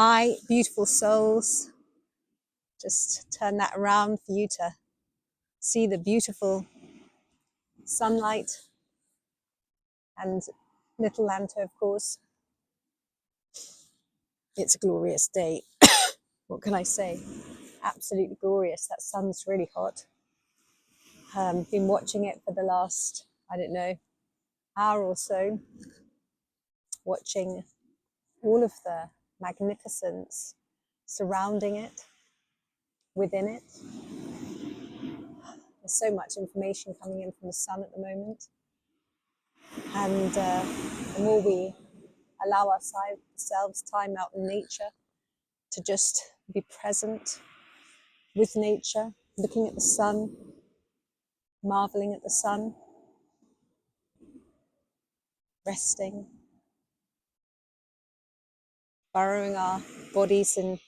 Hi, beautiful souls. Just turn that around for you to see the beautiful sunlight and little Lanta, of course. It's a glorious day. What can I say? Absolutely glorious. That sun's really hot. Been watching it for the last, I don't know, hour or so. Watching all of the magnificence surrounding it, within it. There's so much information coming in from the sun at the moment. And the more we allow ourselves time out in nature to just be present with nature, looking at the sun, marveling at the sun, resting, burrowing our bodies in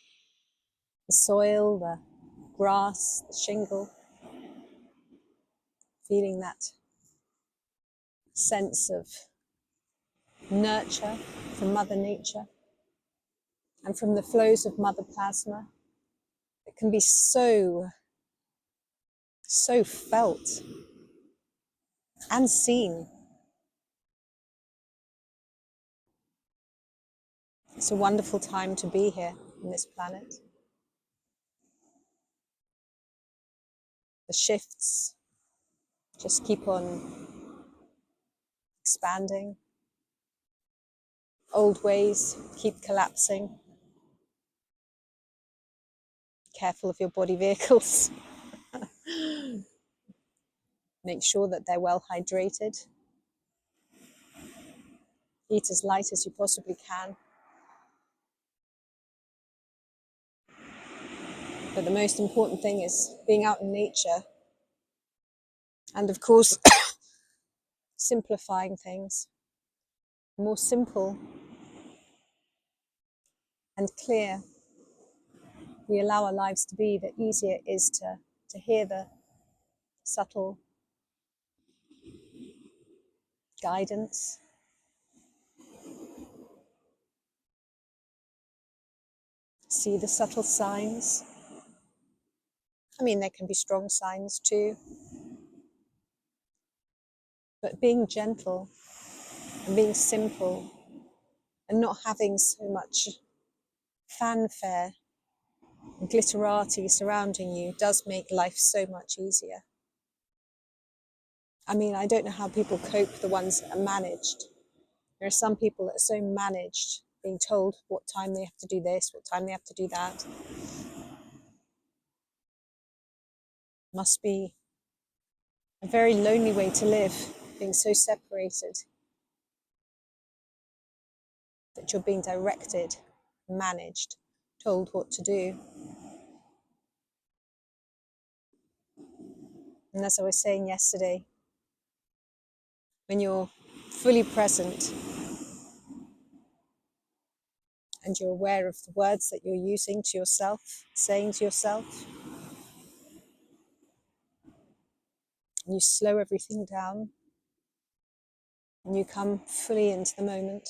the soil, the grass, the shingle, feeling that sense of nurture from Mother Nature and from the flows of Mother Plasma. It can be so felt and seen. It's a wonderful time to be here on this planet. The shifts just keep on expanding. Old ways keep collapsing. Careful of your body vehicles. Make sure that they're well hydrated. Eat as light as you possibly can. But the most important thing is being out in nature. And of course, simplifying things. The more simple and clear we allow our lives to be, the easier it is to hear the subtle guidance. See the subtle signs. I mean, there can be strong signs too. But being gentle and being simple and not having so much fanfare and glitterati surrounding you does make life so much easier. I mean, I don't know how people cope, the ones that are managed. There are some people that are so managed, being told what time they have to do this, what time they have to do that. Must be a very lonely way to live, being so separated that you're being directed, managed, told what to do. And as I was saying yesterday, when you're fully present and you're aware of the words that you're using to yourself, saying to yourself, and you slow everything down and you come fully into the moment,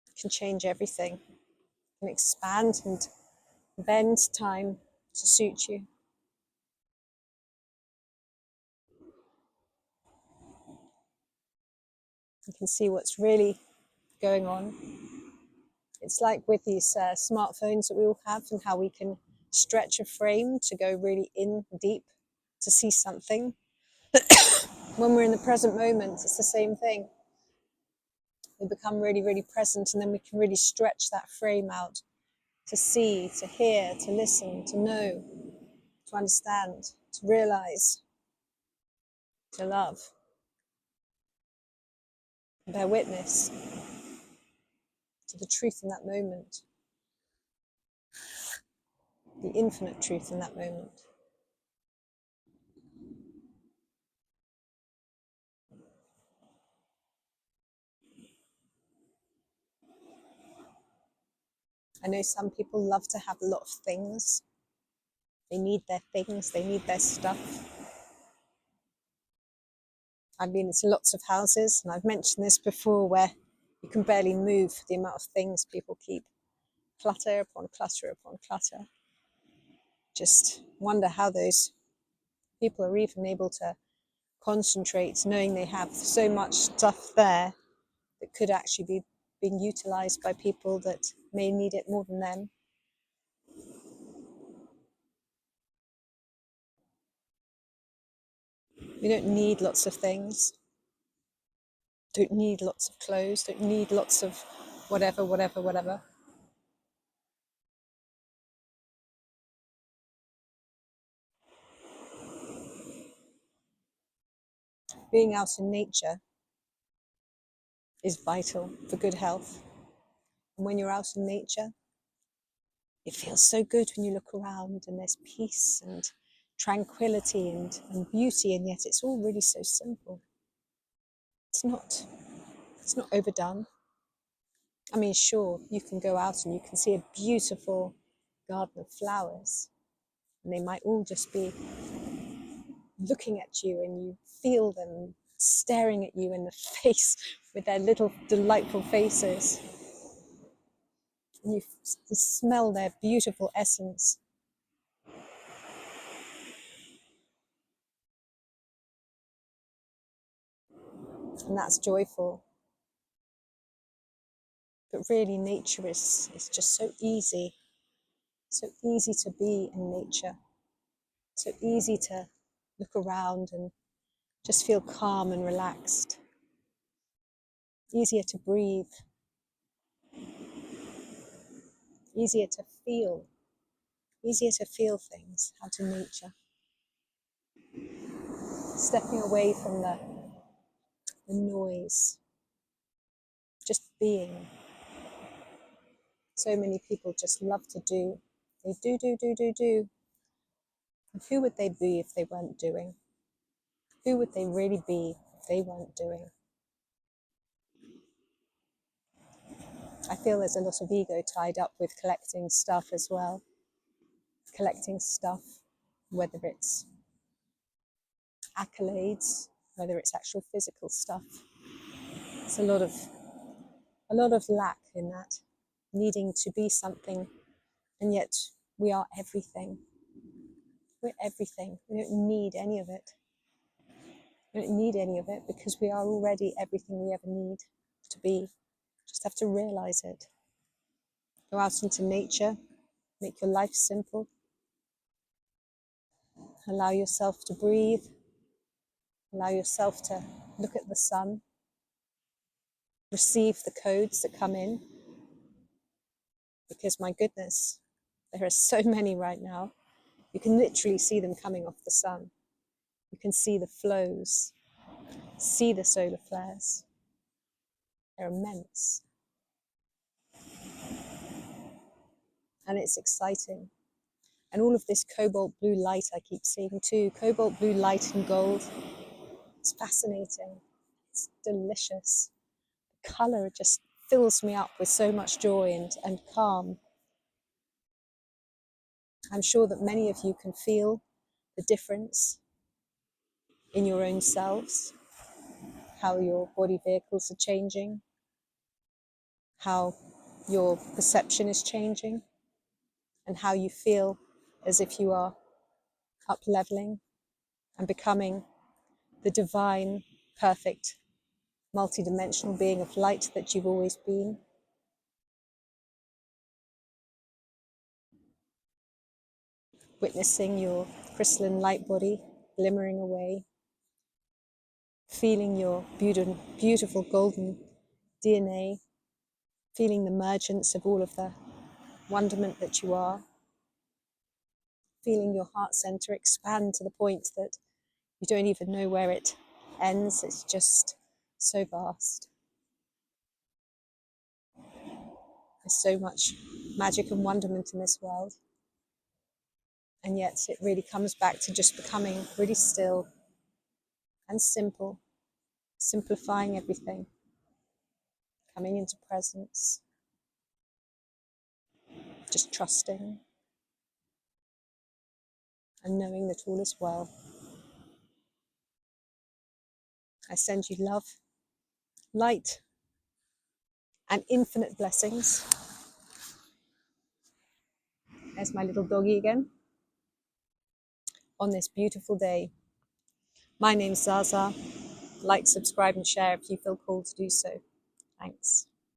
it can change everything. It can expand and bend time to suit you. You can see what's really going on. It's like with these smartphones that we all have, and how we can stretch a frame to go really in deep to see something. When we're in the present moment, it's the same thing. We become really, really present, and then we can really stretch that frame out to see, to hear, to listen, to know, to understand, to realize, to love, bear witness to the truth in that moment, the infinite truth in that moment. I know some people love to have a lot of things. They need their things, they need their stuff. I've been into lots of houses, and I've mentioned this before, where you can barely move for the amount of things people keep. Clutter upon clutter upon clutter. Just wonder how those people are even able to concentrate, knowing they have so much stuff there that could actually be being utilized by people that may need it more than them. We don't need lots of things. Don't need lots of clothes. Don't need lots of whatever, whatever, whatever. Being out in nature is vital for good health. And when you're out in nature, it feels so good when you look around and there's peace and tranquility and beauty, and yet it's all really so simple. It's not overdone. I mean, sure, you can go out and you can see a beautiful garden of flowers, and they might all just be looking at you, and you feel them staring at you in the face with their little delightful faces. And you smell their beautiful essence. And that's joyful. But really, nature is just so easy. So easy to be in nature. So easy to look around and just feel calm and relaxed. Easier to breathe. Easier to feel. Easier to feel things out in nature. Stepping away from the noise. Just being. So many people just love to do. They do. And who would they be if they weren't doing? Who would they really be if they weren't doing? I feel there's a lot of ego tied up with collecting stuff as well. Collecting stuff, whether it's accolades, whether it's actual physical stuff. It's a lot of lack in that, needing to be something, and yet we are everything. We're everything. We don't need any of it. We don't need any of it because we are already everything we ever need to be. Just have to realize it. Go out into nature, make your life simple. Allow yourself to breathe. Allow yourself to look at the sun. Receive the codes that come in. Because my goodness, there are so many right now. You can literally see them coming off the sun. You can see the flows, see the solar flares. They're immense. And it's exciting. And all of this cobalt blue light I keep seeing too, cobalt blue light and gold. It's fascinating. It's delicious. The colour just fills me up with so much joy and calm. I'm sure that many of you can feel the difference in your own selves, how your body vehicles are changing, how your perception is changing, and how you feel as if you are up leveling and becoming the divine, perfect, multidimensional being of light that you've always been. Witnessing your crystalline light body glimmering away, feeling your beautiful golden DNA, feeling the emergence of all of the wonderment that you are, feeling your heart center expand to the point that you don't even know where it ends. It's just so vast. There's so much magic and wonderment in this world. And yet it really comes back to just becoming really still and simple, simplifying everything, coming into presence, just trusting and knowing that all is well. I send you love, light, and infinite blessings. There's my little doggy again. On this beautiful day. My name's ZsaZsa. Like, subscribe, and share if you feel called to do so. Thanks.